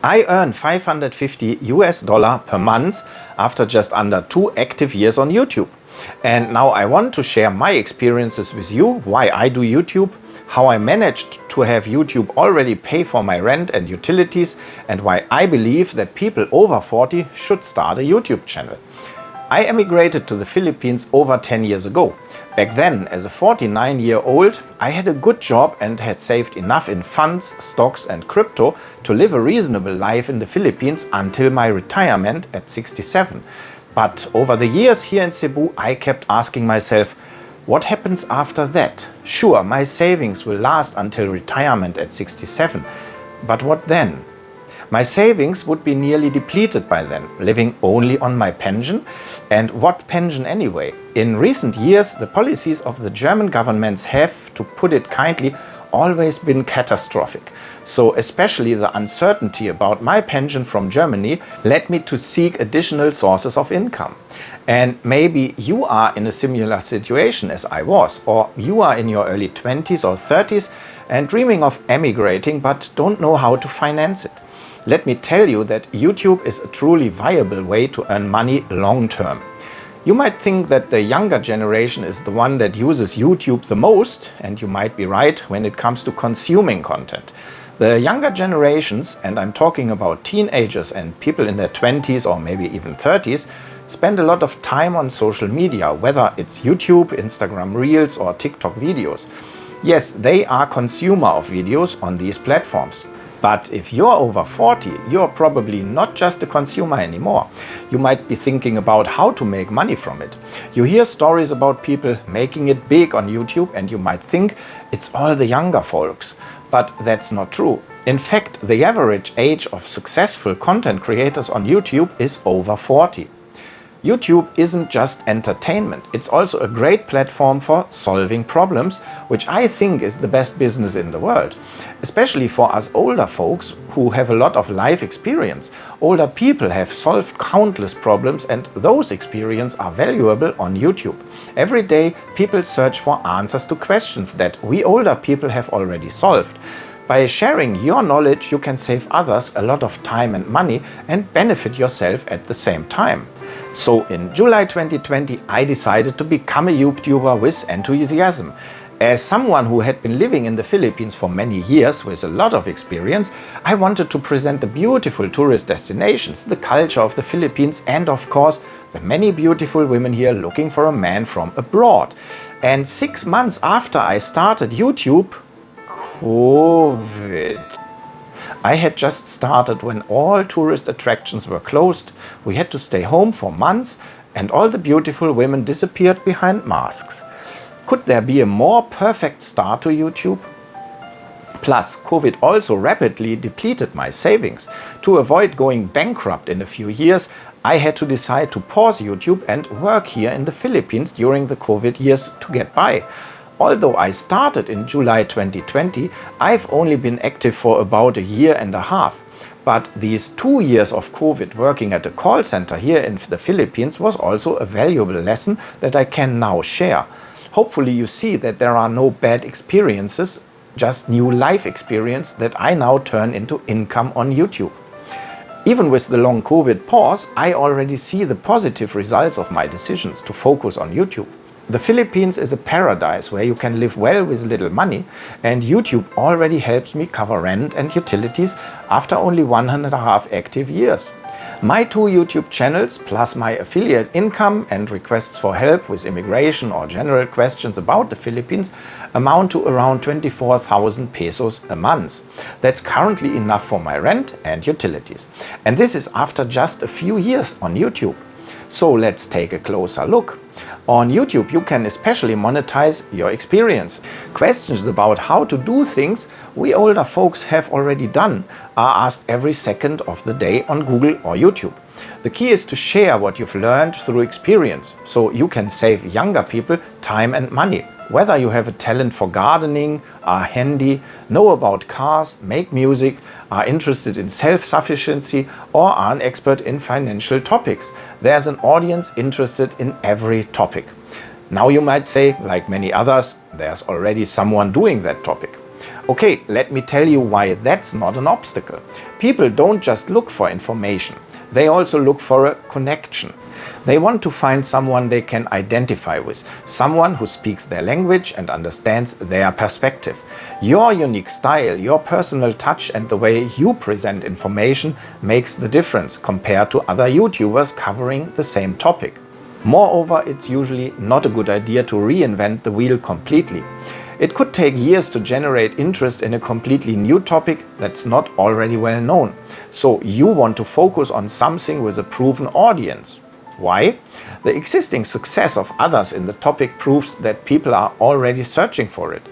I earn $550 per month after just under 2 active years on YouTube. And now I want to share my experiences with you, why I do YouTube, how I managed to have YouTube already pay for my rent and utilities, and why I believe that people over 40 should start a YouTube channel. I emigrated to the Philippines over 10 years ago. Back then, as a 49-year-old, I had a good job and had saved enough in funds, stocks and crypto to live a reasonable life in the Philippines until my retirement at 67. But over the years here in Cebu, I kept asking myself, what happens after that? Sure, my savings will last until retirement at 67, but what then? My savings would be nearly depleted by then, living only on my pension. And what pension anyway? In recent years, the policies of the German governments have, to put it kindly, always been catastrophic. So especially the uncertainty about my pension from Germany led me to seek additional sources of income. And maybe you are in a similar situation as I was, or you are in your early 20s or 30s and dreaming of emigrating but don't know how to finance it. Let me tell you that YouTube is a truly viable way to earn money long term. You might think that the younger generation is the one that uses YouTube the most, and you might be right when it comes to consuming content. The younger generations, and I'm talking about teenagers and people in their 20s or maybe even 30s, spend a lot of time on social media, whether it's YouTube, Instagram Reels or TikTok videos. Yes, they are consumer of videos on these platforms. But if you're over 40, you're probably not just a consumer anymore. You might be thinking about how to make money from it. You hear stories about people making it big on YouTube and you might think it's all the younger folks. But that's not true. In fact, the average age of successful content creators on YouTube is over 40. YouTube isn't just entertainment, it's also a great platform for solving problems, which I think is the best business in the world. Especially for us older folks who have a lot of life experience. Older people have solved countless problems and those experiences are valuable on YouTube. Every day people search for answers to questions that we older people have already solved. By sharing your knowledge, you can save others a lot of time and money and benefit yourself at the same time. So in July 2020, I decided to become a YouTuber with enthusiasm. As someone who had been living in the Philippines for many years with a lot of experience, I wanted to present the beautiful tourist destinations, the culture of the Philippines, and of course, the many beautiful women here looking for a man from abroad. And 6 months after I started YouTube, COVID. I had just started when all tourist attractions were closed, we had to stay home for months and all the beautiful women disappeared behind masks. Could there be a more perfect start to YouTube? Plus, COVID also rapidly depleted my savings. To avoid going bankrupt in a few years, I had to decide to pause YouTube and work here in the Philippines during the COVID years to get by. Although I started in July 2020, I've only been active for about a year and a half. But these 2 years of COVID working at a call center here in the Philippines was also a valuable lesson that I can now share. Hopefully you see that there are no bad experiences, just new life experience that I now turn into income on YouTube. Even with the long COVID pause, I already see the positive results of my decisions to focus on YouTube. The Philippines is a paradise where you can live well with little money, and YouTube already helps me cover rent and utilities after only 1.5 active years. My 2 YouTube channels plus my affiliate income and requests for help with immigration or general questions about the Philippines amount to around 24,000 pesos a month. That's currently enough for my rent and utilities. And this is after just a few years on YouTube. So let's take a closer look. On YouTube, you can especially monetize your experience. Questions about how to do things we older folks have already done are asked every second of the day on Google or YouTube. The key is to share what you've learned through experience, so you can save younger people time and money. Whether you have a talent for gardening, are handy, know about cars, make music, are interested in self-sufficiency, or are an expert in financial topics, there's an audience interested in every topic. Now you might say, like many others, there's already someone doing that topic. Okay, let me tell you why that's not an obstacle. People don't just look for information, they also look for a connection. They want to find someone they can identify with, someone who speaks their language and understands their perspective. Your unique style, your personal touch and the way you present information makes the difference compared to other YouTubers covering the same topic. Moreover, it's usually not a good idea to reinvent the wheel completely. It could take years to generate interest in a completely new topic that's not already well known. So you want to focus on something with a proven audience. Why? The existing success of others in the topic proves that people are already searching for it.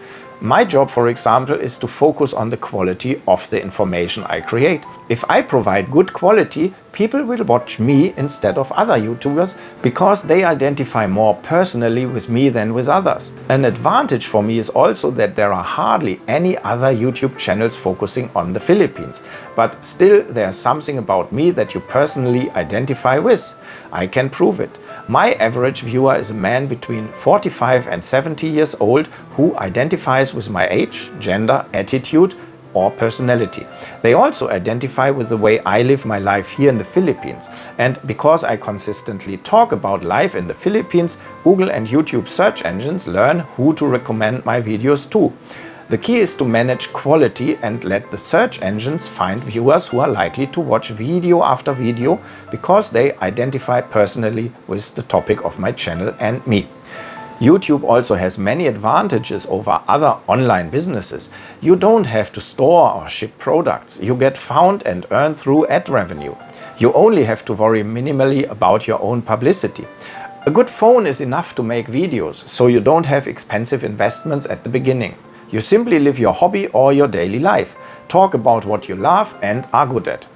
My job, for example, is to focus on the quality of the information I create. If I provide good quality, people will watch me instead of other YouTubers because they identify more personally with me than with others. An advantage for me is also that there are hardly any other YouTube channels focusing on the Philippines, but still there's something about me that you personally identify with. I can prove it. My average viewer is a man between 45 and 70 years old who identifies with my age, gender, attitude, or personality. They also identify with the way I live my life here in the Philippines. And because I consistently talk about life in the Philippines, Google and YouTube search engines learn who to recommend my videos to. The key is to manage quality and let the search engines find viewers who are likely to watch video after video because they identify personally with the topic of my channel and me. YouTube also has many advantages over other online businesses. You don't have to store or ship products. You get found and earn through ad revenue. You only have to worry minimally about your own publicity. A good phone is enough to make videos, so you don't have expensive investments at the beginning. You simply live your hobby or your daily life, talk about what you love and are good at.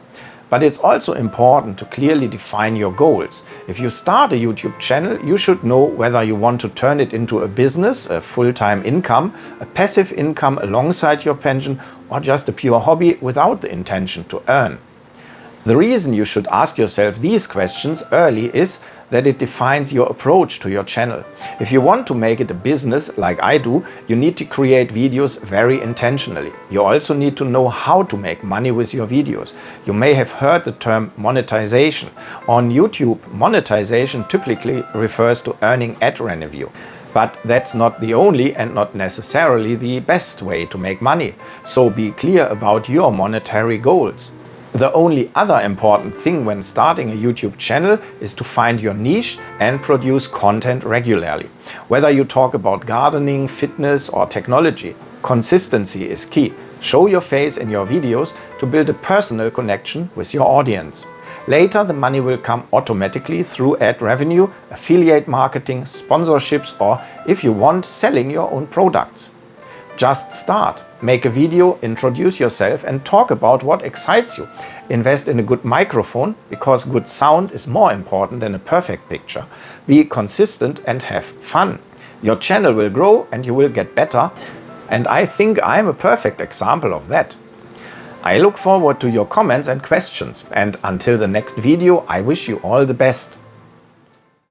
But it's also important to clearly define your goals. If you start a YouTube channel, you should know whether you want to turn it into a business, a full-time income, a passive income alongside your pension, or just a pure hobby without the intention to earn. The reason you should ask yourself these questions early is that it defines your approach to your channel. If you want to make it a business like I do, you need to create videos very intentionally. You also need to know how to make money with your videos. You may have heard the term monetization. On YouTube, monetization typically refers to earning ad revenue. But that's not the only and not necessarily the best way to make money. So be clear about your monetary goals. The only other important thing when starting a YouTube channel is to find your niche and produce content regularly. Whether you talk about gardening, fitness or technology, consistency is key. Show your face in your videos to build a personal connection with your audience. Later, the money will come automatically through ad revenue, affiliate marketing, sponsorships, or if you want, selling your own products. Just start. Make a video, introduce yourself and talk about what excites you. Invest in a good microphone because good sound is more important than a perfect picture. Be consistent and have fun. Your channel will grow and you will get better. And I think I'm a perfect example of that. I look forward to your comments and questions. And until the next video, I wish you all the best.